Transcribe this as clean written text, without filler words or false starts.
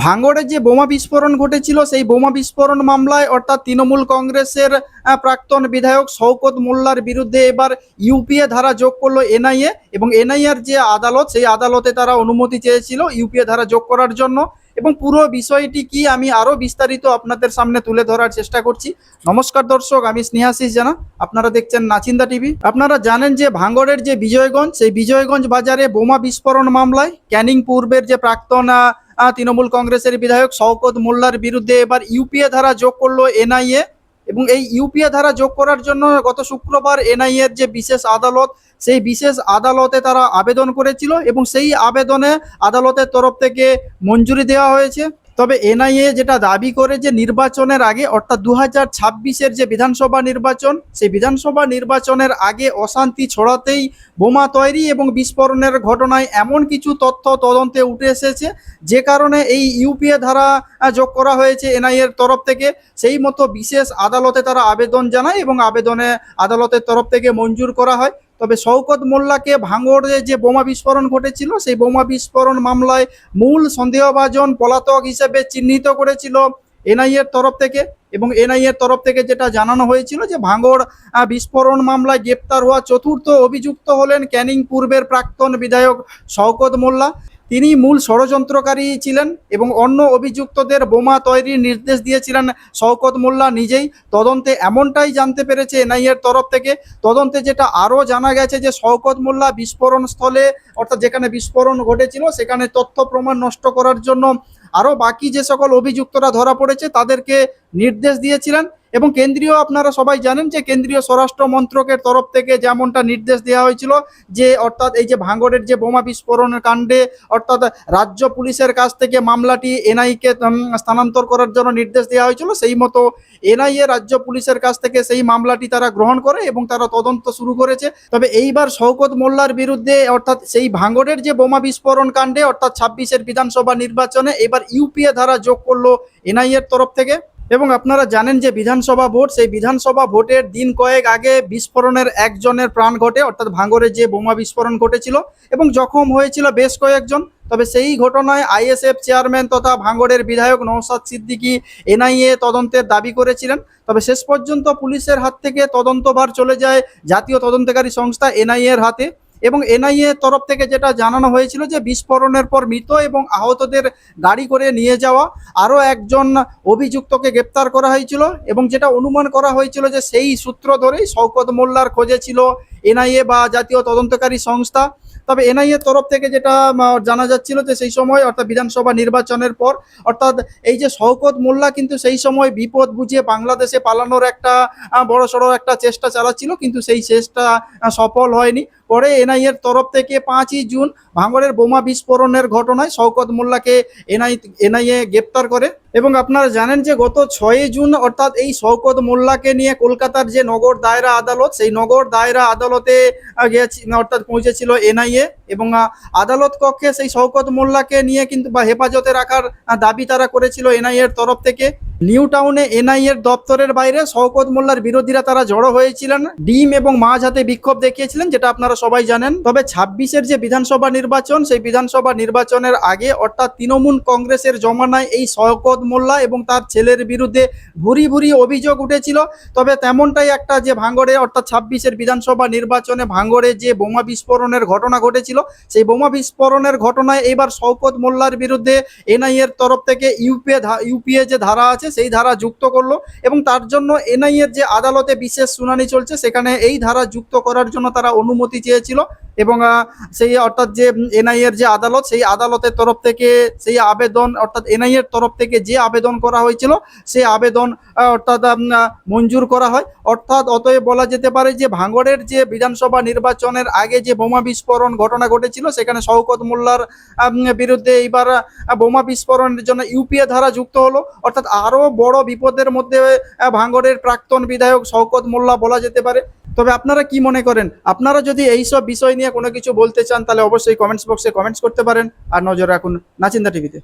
ভাঙড়ে যে বোমা বিস্ফোরণ ঘটেছিল সেই বোমা বিস্ফোরণ মামলায় অর্থাৎ তৃণমূল কংগ্রেসের প্রাক্তন বিধায়ক শওকত মোল্লার বিরুদ্ধে এবার ইউপিএ ধারা যোগ করলো এনআইএ, এবং এনআইএর যে আদালত সেই আদালতে তারা অনুমতি চেয়েছিল ইউপিএ ধারা যোগ করার জন্য। এবং পুরো বিষয়টি কি আমি আরো বিস্তারিত আপনাদের সামনে তুলে ধরার চেষ্টা করছি। নমস্কার দর্শক, আমি স্নেহাশিস জানা, আপনারা দেখছেন নাচিন্দা টিভি। আপনারা জানেন যে ভাঙড়ের যে বিজয়গঞ্জ, সেই বিজয়গঞ্জ বাজারে বোমা বিস্ফোরণ মামলায় ক্যানিং পূর্বের যে প্রাক্তন তৃণমূল কংগ্রেসের বিধায়ক শওকত মোল্লার বিরুদ্ধে এবার ইউপিএ ধারা যোগ করলো এনআইএ। এবং এই ইউপিএ ধারা যোগ করার জন্য গত শুক্রবার এনআইএর যে বিশেষ আদালত, সেই বিশেষ আদালতে তারা আবেদন করেছিল এবং সেই আবেদনে আদালতের তরফ থেকে মঞ্জুরি দেওয়া হয়েছে। তবে এনআইএ যেটা দাবি করে যে নির্বাচনের আগে অর্থাৎ 2026-এর যে বিধানসভা নির্বাচন, সেই বিধানসভা নির্বাচনের আগে অশান্তি ছড়াতেই বোমা তৈরি এবং বিস্ফোরণের ঘটনায় এমন কিছু তথ্য তদন্তে উঠে এসেছে যে কারণে এই ইউপিএ ধারা যোগ করা হয়েছে এনআইএর তরফ থেকে। সেই মতো বিশেষ আদালতে তারা আবেদন জানায় এবং আবেদনে আদালতের তরফ থেকে মঞ্জুর করা হয়। তবে শওকত মোল্লাকে ভাঙড়ে যে বোমা বিস্ফোরণ ঘটেছিল সেই বোমা বিস্ফোরণ মামলায় মূল সন্দেহভাজন পলাতক হিসেবে চিহ্নিত করেছিল এনআইএর তরফ থেকে। এবং এনআইএর তরফ থেকে যেটা জানানো হয়েছিল যে ভাঙড় বিস্ফোরণ মামলায় গ্রেপ্তার হওয়া চতুর্থ অভিযুক্ত হলেন ক্যানিং পূর্বের প্রাক্তন বিধায়ক শওকত মোল্লা। তিনি মূল ষড়যন্ত্রকারী ছিলেন এবং অন্য অভিযুক্তদের বোমা তৈরির নির্দেশ দিয়েছিলেন শওকত মোল্লা নিজেই। তদন্তে এমনটাই জানতে পেরেছে এনআইএর তরফ থেকে। তদন্তে যেটা আরও জানা গেছে যে শওকত মোল্লা বিস্ফোরণ স্থলে অর্থাৎ যেখানে বিস্ফোরণ ঘটেছিল সেখানে তথ্য প্রমাণ নষ্ট করার জন্য আরও বাকি যে সকল অভিযুক্তরা ধরা পড়েছে তাদেরকে নির্দেশ দিয়েছিলেন। এবং কেন্দ্রীয়, আপনারা সবাই জানেন যে কেন্দ্রীয় স্বরাষ্ট্র মন্ত্রকের তরফ থেকে যেমনটা নির্দেশ দেওয়া হয়েছিল যে অর্থাৎ এই যে ভাঙড়ের যে বোমা বিস্ফোরণের কাণ্ডে অর্থাৎ রাজ্য পুলিশের কাছ থেকে মামলাটি এনআইকে স্থানান্তর করার জন্য নির্দেশ দেওয়া হয়েছিল, সেই মতো এনআইএ রাজ্য পুলিশের কাছ থেকে সেই মামলাটি তারা গ্রহণ করে এবং তারা তদন্ত শুরু করেছে। তবে এইবার শওকত মোল্লার বিরুদ্ধে অর্থাৎ সেই ভাঙড়ের যে বোমা বিস্ফোরণ কাণ্ডে অর্থাৎ 26-এর বিধানসভা নির্বাচনে এবার ইউপিএ ধারা যোগ করলো এনআইএর তরফ থেকে। এবং আপনারা জানেন যে বিধানসভা ভোট, সেই বিধানসভা ভোটের দিন কয়েক আগে বিস্ফোরণের একজনের প্রাণ ঘটে অর্থাৎ ভাঙড়ে যে বোমা বিস্ফোরণ ঘটেছিল এবং জখম হয়েছিল বেশ কয়েকজন। তবে সেই ঘটনায় আইএসএফ চেয়ারম্যান তথা ভাঙড়ের বিধায়ক নওশাদ সিদ্দিকী এনআইএ তদন্তের দাবি করেছিলেন। তবে শেষ পর্যন্ত পুলিশের হাত থেকে তদন্তভার চলে যায় জাতীয় তদন্তকারী সংস্থা এনআইএর হাতে। এবং এনআইএ তরফ থেকে যেটা জানানো হয়েছিল যে বিস্ফোরণের পর মৃত এবং আহতদের গাড়ি করে নিয়ে যাওয়া আরও একজন অভিযুক্তকে গ্রেপ্তার করা হয়েছিল এবং যেটা অনুমান করা হয়েছিল যে সেই সূত্র ধরেই শওকত মোল্লার খোঁজে ছিল এনআইএ বা জাতীয় তদন্তকারী সংস্থা। তবে এনআইএ তরফ থেকে যেটা জানা যাচ্ছিল যে সেই সময় অর্থাৎ বিধানসভা নির্বাচনের পর অর্থাৎ এই যে শওকত মোল্লা কিন্তু সেই সময় বিপদ বুঝিয়ে বাংলাদেশে পালানোর একটা বড়সড় একটা চেষ্টা চালাচ্ছিল, কিন্তু সেই চেষ্টা সফল হয়নি। পরে এনআইএর তরফ থেকে 5ই জুন ভাঙড়ের বোমা বিস্ফোরণের ঘটনায় শওকত মোল্লাকে এনআইএ গ্রেপ্তার করে। এবং আপনারা জানেন যে গত 6ই জুন অর্থাৎ এই শওকত মোল্লাকে নিয়ে কলকাতার যে নগর দায়রা আদালত, সেই নগর দায়রা আদালতে অর্থাৎ পৌঁছেছিল এনআইএ এবং আদালত কক্ষে সেই শওকত মোল্লাকে নিয়ে কিন্তু বা হেফাজতে রাখার দাবি তারা করেছিল এনআইএর তরফ থেকে। নিউ টাউনে এনআইএর দপ্তরের বাইরে শওকত মোল্লার বিরোধীরা তারা জড়ো হয়েছিলেন, ডিম এবং মাছ হাতে বিক্ষোভ দেখিয়েছিলেন, যেটা আপনারা সবাই জানেন। তবে 26-এর যে বিধানসভা নির্বাচন, সেই বিধানসভা নির্বাচনের আগে অর্থাৎ তৃণমূল কংগ্রেসের জমানায় এই শওকত মোল্লা এবং তার ছেলের বিরুদ্ধে ভুরি ভুরি অভিযোগ উঠেছিল। তবে তেমনটাই একটা যে ভাঙড়ে অর্থাৎ 26-এর বিধানসভা নির্বাচনে ভাঙড়ে যে বোমা বিস্ফোরণের ঘটনা ঘটেছিল, সেই বোমা বিস্ফোরণের ঘটনায় এবার শওকত মোল্লার বিরুদ্ধে এনআইএর তরফ থেকে ইউপিএ যে ধারা আছে সেই ধারা যুক্ত করলো এবং তার জন্য এনআইএর যে আদালতে বিশেষ শুনানি চলছে সেখানে এই ধারা যুক্ত করার জন্য তারা অনুমতি চেয়েছিল। এবং সেই অর্থাৎ যে এনআইএর যে আদালত, সেই আদালতের তরফ থেকে সেই আবেদন অর্থাৎ এনআইএর তরফ থেকে যে আবেদন করা হয়েছিল সেই আবেদন অর্থাৎ মঞ্জুর করা হয়। অর্থাৎ অতএব বলা যেতে পারে যে ভাঙড়ের যে বিধানসভা নির্বাচনের আগে যে বোমা বিস্ফোরণ ঘটনা ঘটেছিল সেখানে শওকত মোল্লার বিরুদ্ধে এইবার বোমা বিস্ফোরণের জন্য ইউপিএ ধারা যুক্ত হলো। অর্থাৎ আরও বড় বিপদের মধ্যে ভাঙড়ের প্রাক্তন বিধায়ক শওকত মোল্লা বলা যেতে পারে। তবে আপনারা কি মনে করেন? আপনারা যদি এইসব বিষয় নিয়ে কোনো কিছু বলতে চান তাহলে অবশ্যই কমেন্টস বক্সে কমেন্টস করতে পারেন। আর নজর রাখুন নাচিন্দা টিভিতে।